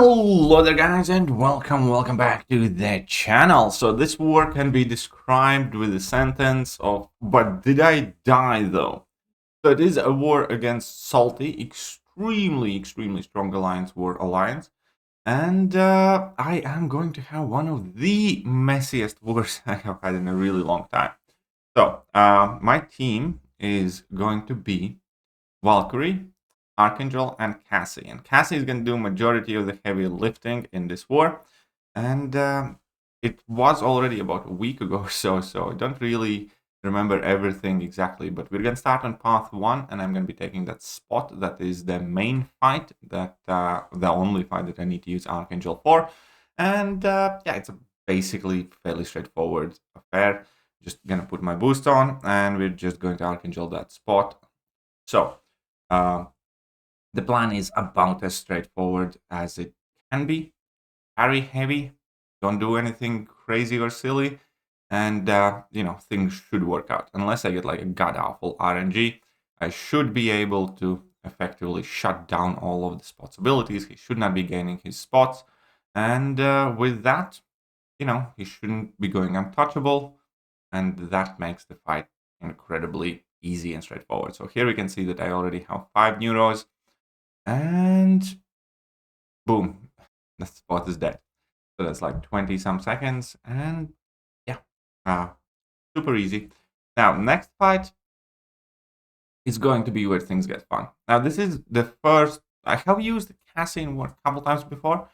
Hello there guys and welcome back to the channel. So this war can be described with a sentence of, but did I die though? So it is a war against Salty, extremely strong alliance. And I am going to have one of the messiest wars I have had in a really long time. So my team is going to be Valkyrie, Archangel, and Cassie. And Cassie is going to do majority of the heavy lifting in this war. And it was already about a week ago or so I don't really remember everything exactly. But we're going to start on path 1, and I'm going to be taking that spot. That is the main fight, that the only fight that I need to use Archangel for. And yeah, it's a basically fairly straightforward affair. Just going to put my boost on, and we're just going to Archangel that spot. So the plan is about as straightforward as it can be. Carry heavy, don't do anything crazy or silly, and things should work out. Unless I get like a god awful RNG, I should be able to effectively shut down all of the spots abilities. He should not be gaining his spots, and with that, he shouldn't be going untouchable, and that makes the fight incredibly easy and straightforward. So here we can see that I already have 5 neuros, and boom, the spot is dead. So that's like 20 some seconds, and yeah, super easy. Now, next fight is going to be where things get fun. Now, this is the first, I have used Cassie in war a couple times before,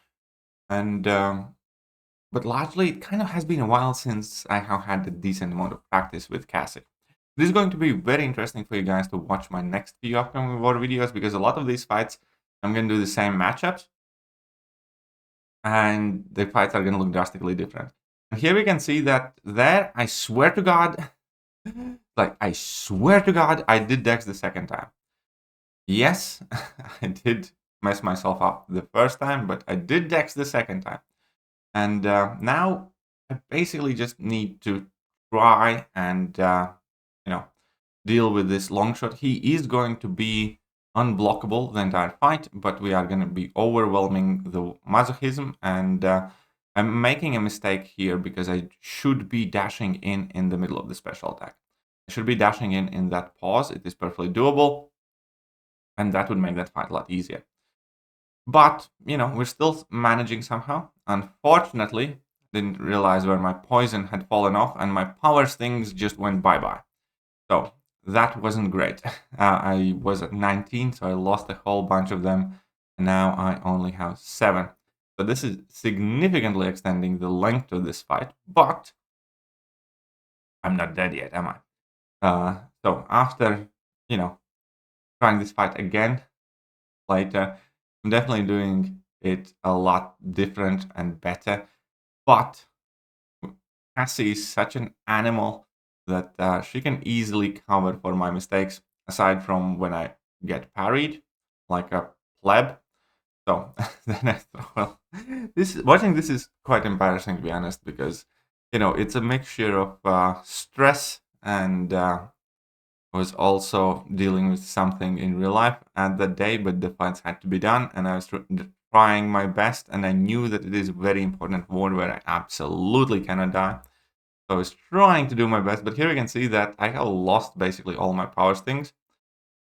and but largely it kind of has been a while since I have had a decent amount of practice with Cassie. This is going to be very interesting for you guys to watch my next few upcoming war videos, because a lot of these fights, I'm going to do the same matchups, and the fights are going to look drastically different. And here we can see that there, I swear to God, I swear to God, I did Dex the second time. Yes, I did mess myself up the first time, but I did Dex the second time. And now I basically just need to try and deal with this long shot. He is going to be unblockable the entire fight, but we are going to be overwhelming the masochism, and I'm making a mistake here because I should be dashing in the middle of the special attack. I should be dashing in that pause. It is perfectly doable, and that would make that fight a lot easier. But, we're still managing somehow. Unfortunately, didn't realize where my poison had fallen off, and my power stings just went bye-bye. So that wasn't great. I was at 19, so I lost a whole bunch of them, and now I only have 7. So this is significantly extending the length of this fight, but I'm not dead yet, am I? So after, trying this fight again later, I'm definitely doing it a lot different and better, but Cassie is such an animal that she can easily cover for my mistakes, aside from when I get parried like a pleb. So then watching this is quite embarrassing, to be honest, because it's a mixture of stress and was also dealing with something in real life at that day, but the fights had to be done, and I was trying my best, and I knew that it is a very important war where I absolutely cannot die. So I was trying to do my best, but here you can see that I have lost basically all my power stings,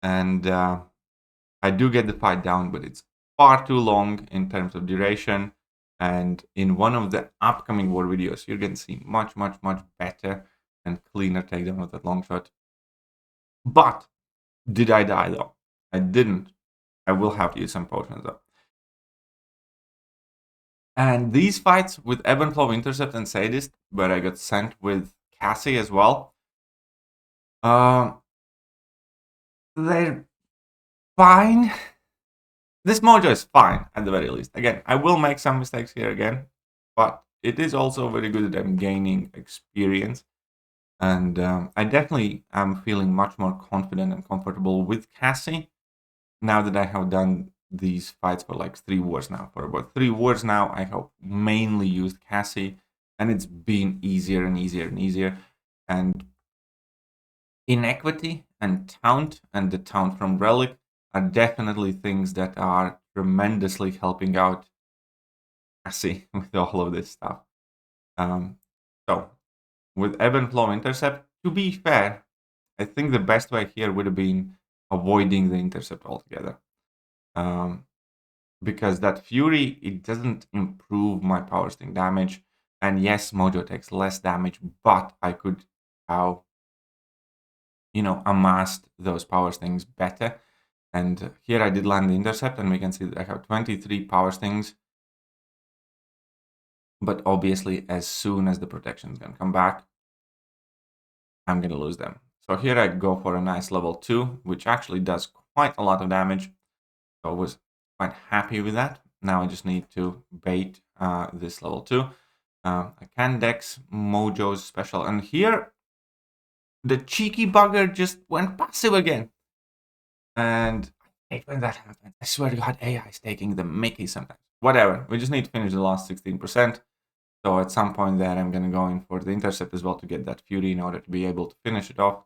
and I do get the fight down, but it's far too long in terms of duration. And in one of the upcoming war videos, you're going to see much better and cleaner takedown of that long shot. But did I die though? I didn't. I will have to use some potions though. And these fights with Ebb and Flow Intercept and Sadist, where I got sent with Cassie as well, they're fine. This mojo is fine at the very least. Again, I will make some mistakes here again, but it is also very good that I'm gaining experience. And I definitely am feeling much more confident and comfortable with Cassie now that I have done these fights for like 3 wars now. For about 3 wars now, I have mainly used Cassie, and it's been easier and easier and easier. And Inequity and Taunt and the Taunt from Relic are definitely things that are tremendously helping out messy with all of this stuff. So with ebb and flow intercept, to be fair, I think the best way here would have been avoiding the intercept altogether. Because that Fury, it doesn't improve my power sting damage. And yes, Mojo takes less damage, but I could have, amassed those power stings better. And here I did land the intercept, and we can see that I have 23 power stings. But obviously, as soon as the protection is going to come back, I'm going to lose them. So here I go for a nice level 2, which actually does quite a lot of damage. So I was quite happy with that. Now I just need to bait this level 2. I can dex Mojo's special. And here, the cheeky bugger just went passive again. And I hate when that happens. I swear to God, AI is taking the mickey sometimes. Whatever. We just need to finish the last 16%. So at some point there, I'm going to go in for the intercept as well to get that Fury in order to be able to finish it off.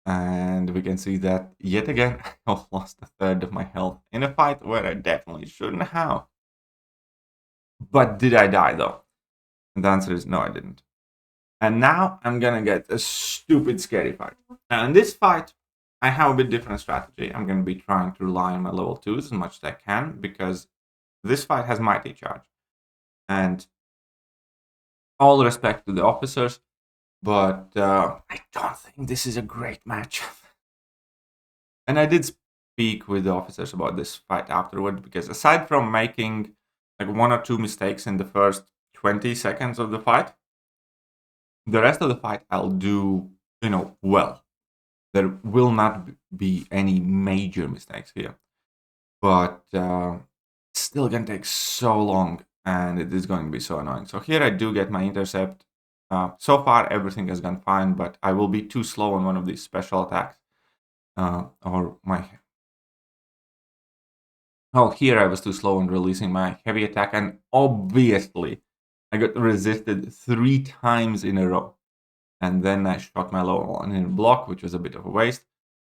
And we can see that yet again, I've lost a third of my health in a fight where I definitely shouldn't have. But did I die though? And the answer is no, I didn't. And now I'm gonna get a stupid scary fight. Now in this fight, I have a bit different strategy. I'm gonna be trying to rely on my level 2s as much as I can because this fight has Mighty Charge. And all respect to the officers, but I don't think this is a great match. And I did speak with the officers about this fight afterward because aside from making like 1 or 2 mistakes in the first 20 seconds of the fight, the rest of the fight I'll do, well. There will not be any major mistakes here. But it's still going to take so long, and it is going to be so annoying. So here I do get my intercept. So far, everything has gone fine, but I will be too slow on one of these special attacks. Here I was too slow in releasing my heavy attack, and obviously I got resisted 3 times in a row. And then I shot my low one in a block, which was a bit of a waste.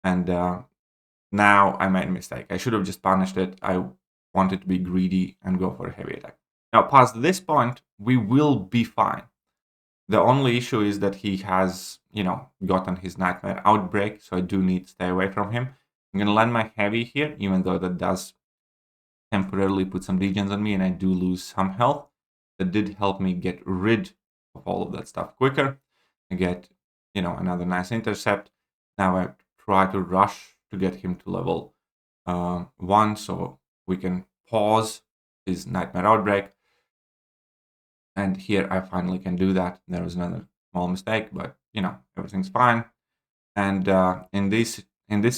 And now I made a mistake. I should have just punished it. I wanted to be greedy and go for a heavy attack. Now, past this point, we will be fine. The only issue is that he has, gotten his Nightmare Outbreak, so I do need to stay away from him. I'm going to land my heavy here, even though that does temporarily put some degens on me and I do lose some health. That did help me get rid of all of that stuff quicker. I get, another nice intercept. Now I try to rush to get him to level 1 so we can pause his Nightmare Outbreak. And here I finally can do that. There was another small mistake, but, everything's fine. And in this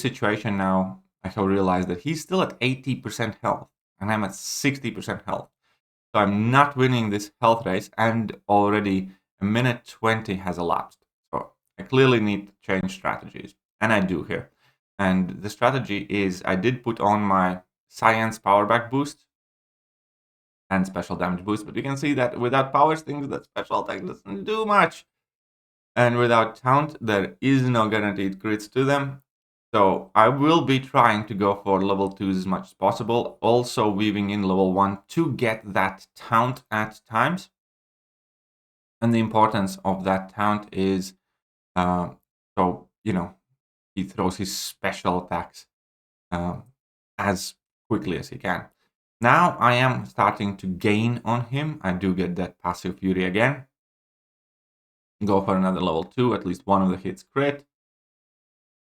situation now, I have realized that he's still at 80% health, and I'm at 60% health. So I'm not winning this health race, and already a minute 20 has elapsed. So I clearly need to change strategies, and I do here. And the strategy is I did put on my Science Power Back boost and special damage boost, but you can see that without power stings, that special attack doesn't do much. And without taunt, there is no guaranteed crits to them. So I will be trying to go for level 2s as much as possible, also weaving in level 1 to get that taunt at times. And the importance of that taunt is, he throws his special attacks as quickly as he can. Now I am starting to gain on him. I do get that passive Fury again. Go for another level 2, at least one of the hits crit.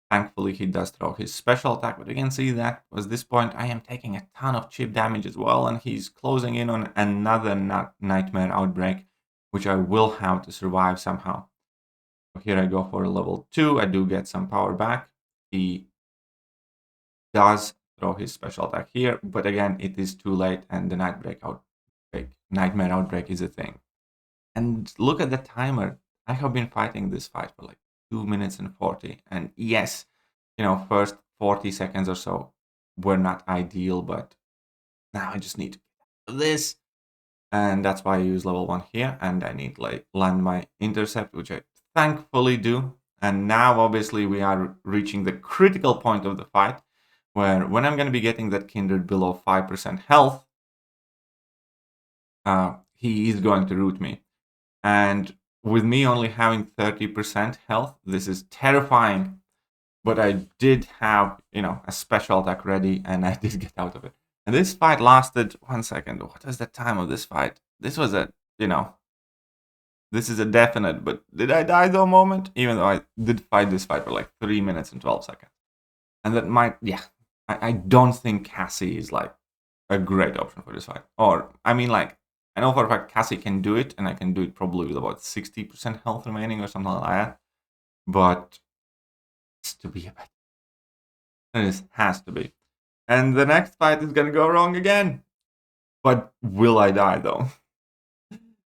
Thankfully, he does throw his special attack, but you can see that at this point I am taking a ton of chip damage as well, and he's closing in on another Nightmare Outbreak, which I will have to survive somehow. So here I go for a level 2. I do get some power back. He does throw his special attack here, but again, it is too late, and the Nightmare Outbreak is a thing. And look at the timer. I have been fighting this fight for like 2 minutes and 40. And yes, first 40 seconds or so were not ideal, but now I just need to get this. And that's why I use level 1 here. And I need to land my intercept, which I thankfully do. And now obviously we are reaching the critical point of the fight, where when I'm going to be getting that Kindred below 5% health, he is going to root me. And with me only having 30% health, this is terrifying. But I did have, a special attack ready, and I did get out of it. And this fight lasted 1 second. What was the time of this fight? This was this is a definite, but did I die though moment? Even though I did fight this fight for like 3 minutes and 12 seconds. And that might, I don't think Cassie is like a great option for this fight. Or, I mean, like, I know for a fact Cassie can do it, and I can do it probably with about 60% health remaining or something like that. But it's to be a bit. It has to be. And the next fight is gonna go wrong again. But will I die though?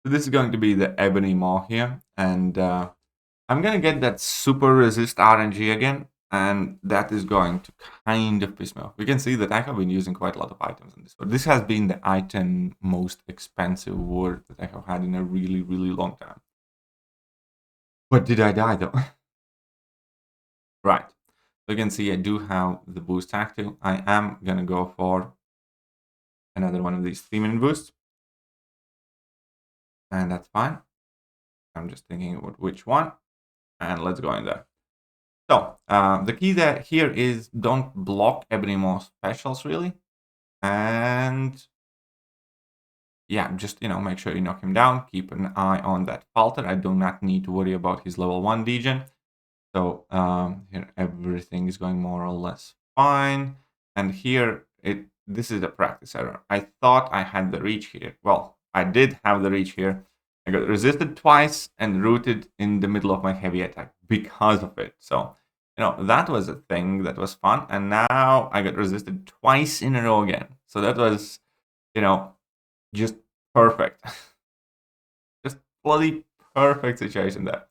This is going to be the Ebony Maw here, and I'm gonna get that super resist RNG again, and that is going to kind of piss me off. We can see that I have been using quite a lot of items in this war. This has been the item most expensive war that I have had in a really, really long time. But did I die though? Right. So you can see I do have the boost tactile. I am gonna go for another one of these 3-minute boosts. And that's fine. I'm just thinking about which one. And let's go in there. So, the key there here is don't block Ebony Maw specials, really. And yeah, just, make sure you knock him down. Keep an eye on that falter. I do not need to worry about his level 1 degen. So, here everything is going more or less fine. And here, this is a practice error. I thought I had the reach here. Well, I did have the reach here. I got resisted twice and rooted in the middle of my heavy attack because of it. So, that was a thing that was fun. And now I got resisted twice in a row again. So that was, just perfect. Just bloody perfect situation there.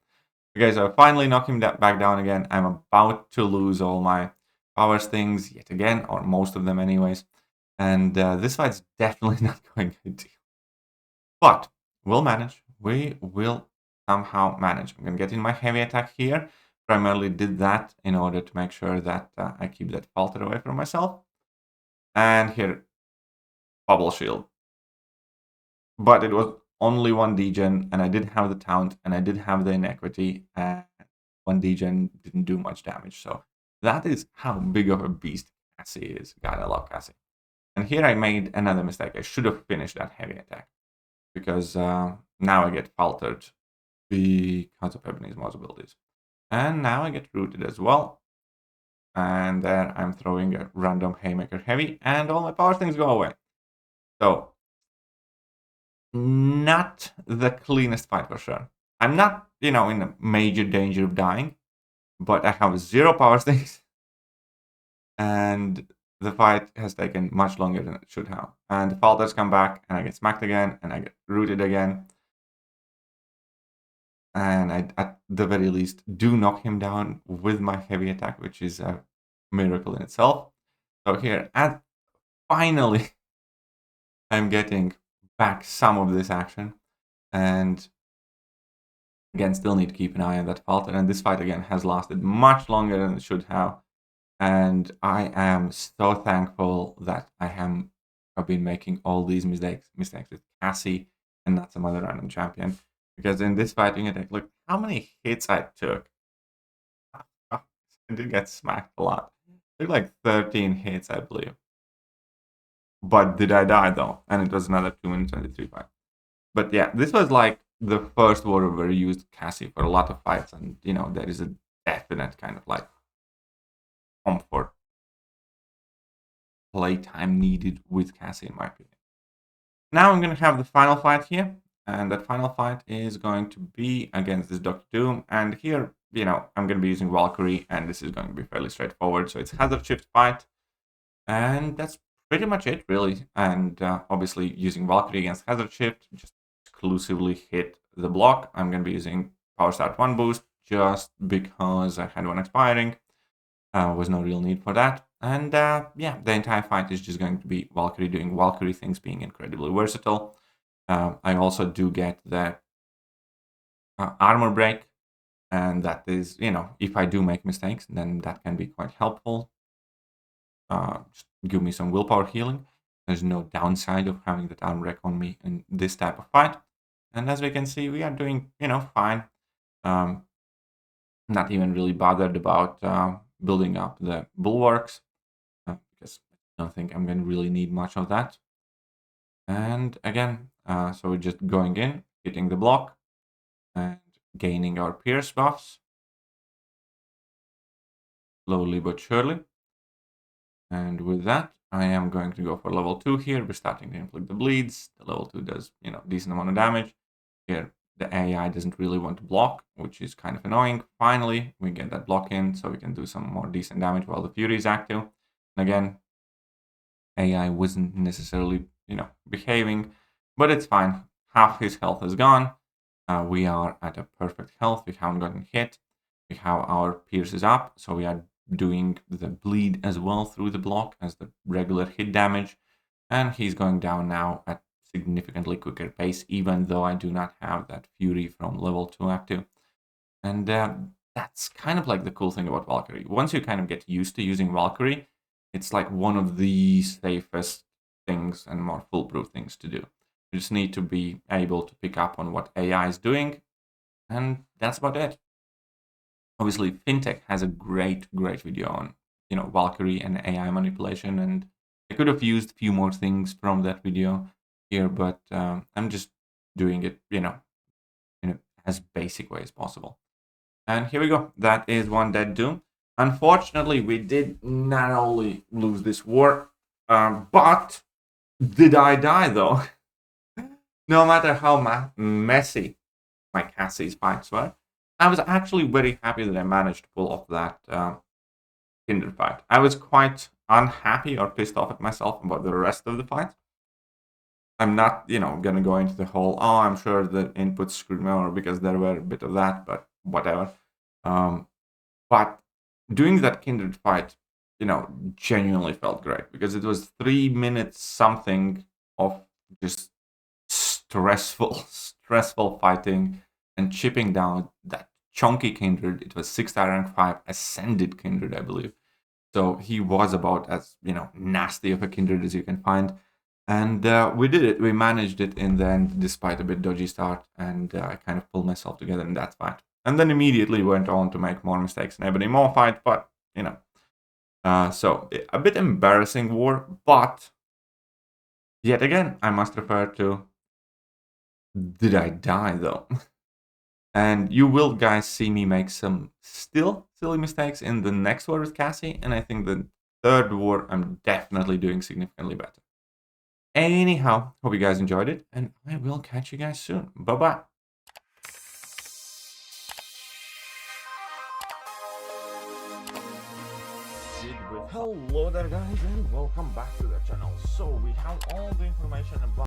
Okay, so I finally knock him back down again. I'm about to lose all my powers things yet again, or most of them anyways. And this fight's definitely not going ideal. But we'll manage. We will somehow manage. I'm going to get in my heavy attack here. Primarily did that in order to make sure that I keep that falter away from myself. And here, bubble shield. But it was only 1 degen, and I did have the taunt, and I did have the inequity, and 1 degen didn't do much damage. So that is how big of a beast Cassie is. God, I love Cassie. And here I made another mistake. I should have finished that heavy attack, because now I get faltered because of Ebony's Maw's abilities. And now I get rooted as well. And then I'm throwing a random Haymaker Heavy, and all my power things go away. So, not the cleanest fight for sure. I'm not, in a major danger of dying, but I have 0 power things. And the fight has taken much longer than it should have. And the falters come back, and I get smacked again, and I get rooted again. And I, at the very least, do knock him down with my heavy attack, which is a miracle in itself. So here, and finally, I'm getting back some of this action. And again, still need to keep an eye on that falter. And this fight, again, has lasted much longer than it should have. And I am so thankful that I have been making all these mistakes with Cassie and not some other random champion. Because in this fighting attack, look how many hits I took. I did get smacked a lot. I took like 13 hits, I believe. But did I die though? And it was another 2 minutes 23 fight. But yeah, this was like the first war where I used Cassie for a lot of fights, and there is a definite kind of like comfort playtime needed with Cassie, in my opinion. Now I'm going to have the final fight here. And that final fight is going to be against this Dr. Doom. And here, I'm going to be using Valkyrie, and this is going to be fairly straightforward. So it's Hazard Shift fight. And that's pretty much it, really. And obviously, using Valkyrie against Hazard Shift, just exclusively hit the block. I'm going to be using Power Start 1 boost, just because I had one expiring. Was no real need for that. And yeah, the entire fight is just going to be Valkyrie doing Valkyrie things, being incredibly versatile. I also do get the armor break, and that is, if I do make mistakes, then that can be quite helpful. Just give me some willpower healing. There's no downside of having the town wreck on me in this type of fight. And as we can see, we are doing, fine. Not even really bothered about building up the bulwarks because I don't think I'm going to really need much of that. And again, so we're just going in, hitting the block, and gaining our pierce buffs. Slowly but surely. And with that, I am going to go for level 2 here. We're starting to inflict the bleeds. The level 2 does, decent amount of damage. Here, the AI doesn't really want to block, which is kind of annoying. Finally, we get that block in, so we can do some more decent damage while the Fury is active. And again, AI wasn't necessarily, behaving, but it's fine. Half his health is gone. We are at a perfect health. We haven't gotten hit. We have our pierces up, so we are doing the bleed as well through the block as the regular hit damage. And he's going down now at significantly quicker pace, even though I do not have that Fury from level 2 active. And that's kind of like the cool thing about Valkyrie. Once you kind of get used to using Valkyrie, it's like one of the safest things and more foolproof things to do. You just need to be able to pick up on what AI is doing, and that's about it. Obviously, FinTech has a great video on, Valkyrie and AI manipulation, and I could have used a few more things from that video here, but I'm just doing it, in as basic way as possible. And here we go. That is one dead Doom. Unfortunately, we did not only lose this war, but did I die though? No matter how messy my Cassie's fights were, I was actually very happy that I managed to pull off that Kindred fight. I was quite unhappy or pissed off at myself about the rest of the fight. I'm not, gonna go into the whole, I'm sure the inputs screwed me over, because there were a bit of that, but whatever. But doing that Kindred fight, genuinely felt great, because it was 3 minutes something of just stressful fighting and chipping down that chunky Kindred. It was 6-star rank 5 ascended Kindred, I believe. So he was about as, nasty of a Kindred as you can find. And we did it. We managed it in the end, despite a bit dodgy start. And I kind of pulled myself together in that fight. And then immediately went on to make more mistakes in Ebony Maw fight. But, so a bit embarrassing war. But yet again, I must refer to, did I die though? And you will, guys, see me make some still silly mistakes in the next war with Cassie. And I think the third war, I'm definitely doing significantly better. Anyhow, hope you guys enjoyed it, and I will catch you guys soon. Bye-bye. Hello there, guys, and welcome back to the channel. So we have all the information about